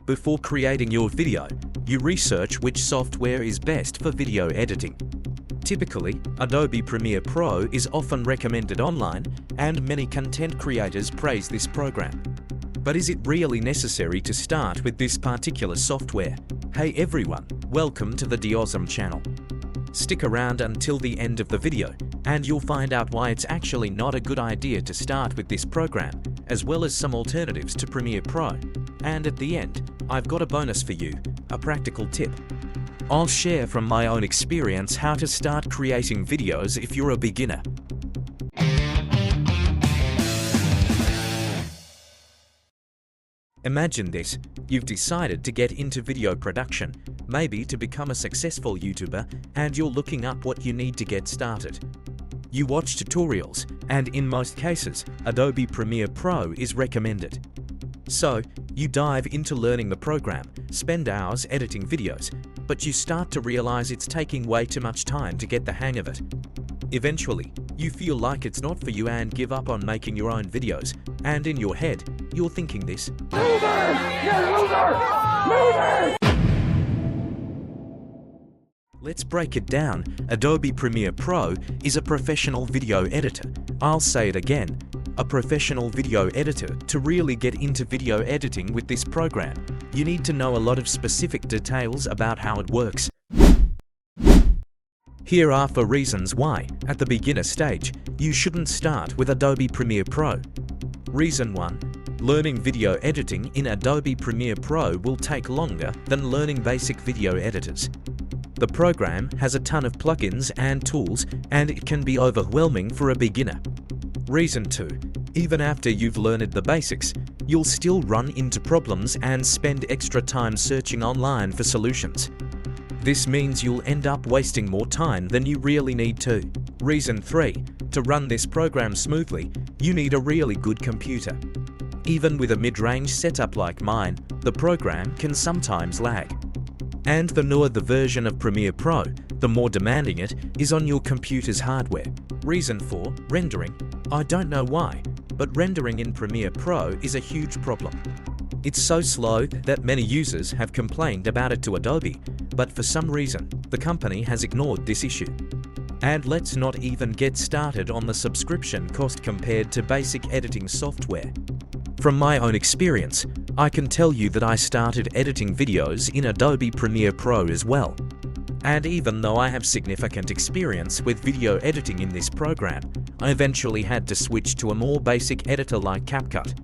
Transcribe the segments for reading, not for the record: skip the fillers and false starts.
Before creating your video, you research which software is best for video editing. Typically, Adobe Premiere Pro is often recommended online, and many content creators praise this program. But is it really necessary to start with this particular software? Hey everyone, welcome to the DeoSM channel. Stick around until the end of the video, and you'll find out why it's actually not a good idea to start with this program, as well as some alternatives to Premiere Pro. And at the end, I've got a bonus for you, a practical tip. I'll share from my own experience how to start creating videos if you're a beginner. Imagine this, you've decided to get into video production, maybe to become a successful YouTuber, and you're looking up what you need to get started. You watch tutorials, and in most cases, Adobe Premiere Pro is recommended. So, you dive into learning the program, spend hours editing videos, but you start to realize it's taking way too much time to get the hang of it. Eventually, you feel like it's not for you and give up on making your own videos, and in your head, you're thinking this: "Loser! You're loser! Loser!" Let's break it down. Adobe Premiere Pro is a professional video editor. I'll say it again, a professional video editor. To really get into video editing with this program, you need to know a lot of specific details about how it works. Here are 4 reasons why, at the beginner stage, you shouldn't start with Adobe Premiere Pro. Reason 1. Learning video editing in Adobe Premiere Pro will take longer than learning basic video editors. The program has a ton of plugins and tools, and it can be overwhelming for a beginner. Reason 2. Even after you've learned the basics, you'll still run into problems and spend extra time searching online for solutions. This means you'll end up wasting more time than you really need to. Reason 3. To run this program smoothly, you need a really good computer. Even with a mid-range setup like mine, the program can sometimes lag. And the newer the version of Premiere Pro, the more demanding it is on your computer's hardware. Reason 4. Rendering. I don't know why, but rendering in Premiere Pro is a huge problem. It's so slow that many users have complained about it to Adobe, but for some reason, the company has ignored this issue. And let's not even get started on the subscription cost compared to basic editing software. From my own experience, I can tell you that I started editing videos in Adobe Premiere Pro as well. And even though I have significant experience with video editing in this program, I eventually had to switch to a more basic editor like CapCut.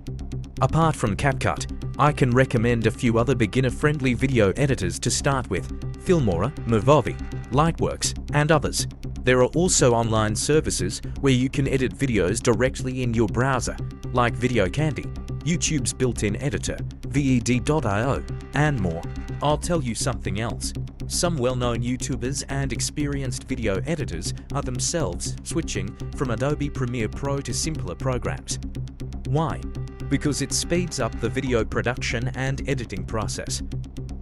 Apart from CapCut, I can recommend a few other beginner-friendly video editors to start with: Filmora, Movavi, Lightworks, and others. There are also online services where you can edit videos directly in your browser, like VideoCandy, YouTube's built-in editor, VED.io, and more. I'll tell you something else. Some well-known YouTubers and experienced video editors are themselves switching from Adobe Premiere Pro to simpler programs. Why? Because it speeds up the video production and editing process.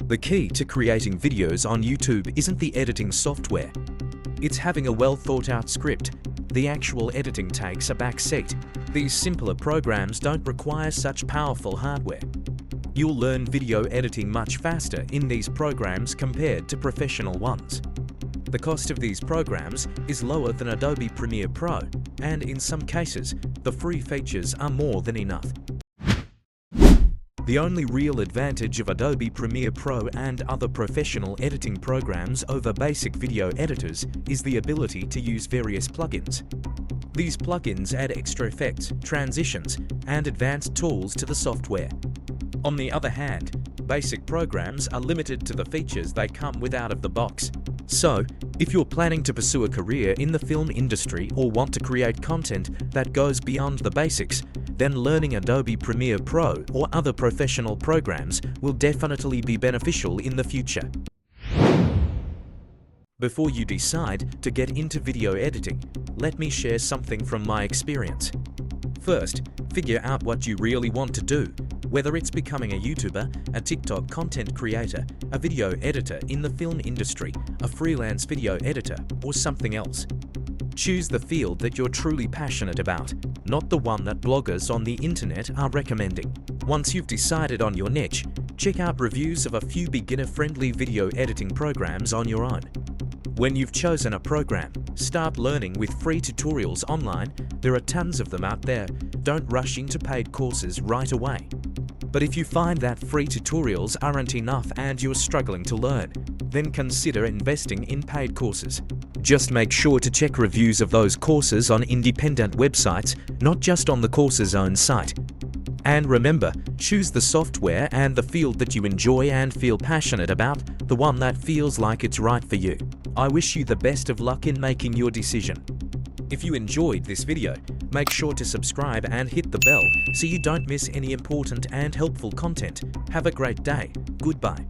The key to creating videos on YouTube isn't the editing software. It's having a well-thought-out script. The actual editing takes a back seat. These simpler programs don't require such powerful hardware. You'll learn video editing much faster in these programs compared to professional ones. The cost of these programs is lower than Adobe Premiere Pro, and in some cases, the free features are more than enough. The only real advantage of Adobe Premiere Pro and other professional editing programs over basic video editors is the ability to use various plugins. These plugins add extra effects, transitions, and advanced tools to the software. On the other hand, basic programs are limited to the features they come with out of the box. So, if you're planning to pursue a career in the film industry or want to create content that goes beyond the basics, then learning Adobe Premiere Pro or other professional programs will definitely be beneficial in the future. Before you decide to get into video editing, let me share something from my experience. First, figure out what you really want to do, whether it's becoming a YouTuber, a TikTok content creator, a video editor in the film industry, a freelance video editor, or something else. Choose the field that you're truly passionate about, not the one that bloggers on the internet are recommending. Once you've decided on your niche, check out reviews of a few beginner-friendly video editing programs on your own. When you've chosen a program, start learning with free tutorials online. There are tons of them out there. Don't rush into paid courses right away. But if you find that free tutorials aren't enough and you're struggling to learn, then consider investing in paid courses. Just make sure to check reviews of those courses on independent websites, not just on the course's own site. And remember, choose the software and the field that you enjoy and feel passionate about, the one that feels like it's right for you. I wish you the best of luck in making your decision. If you enjoyed this video, make sure to subscribe and hit the bell so you don't miss any important and helpful content. Have a great day. Goodbye.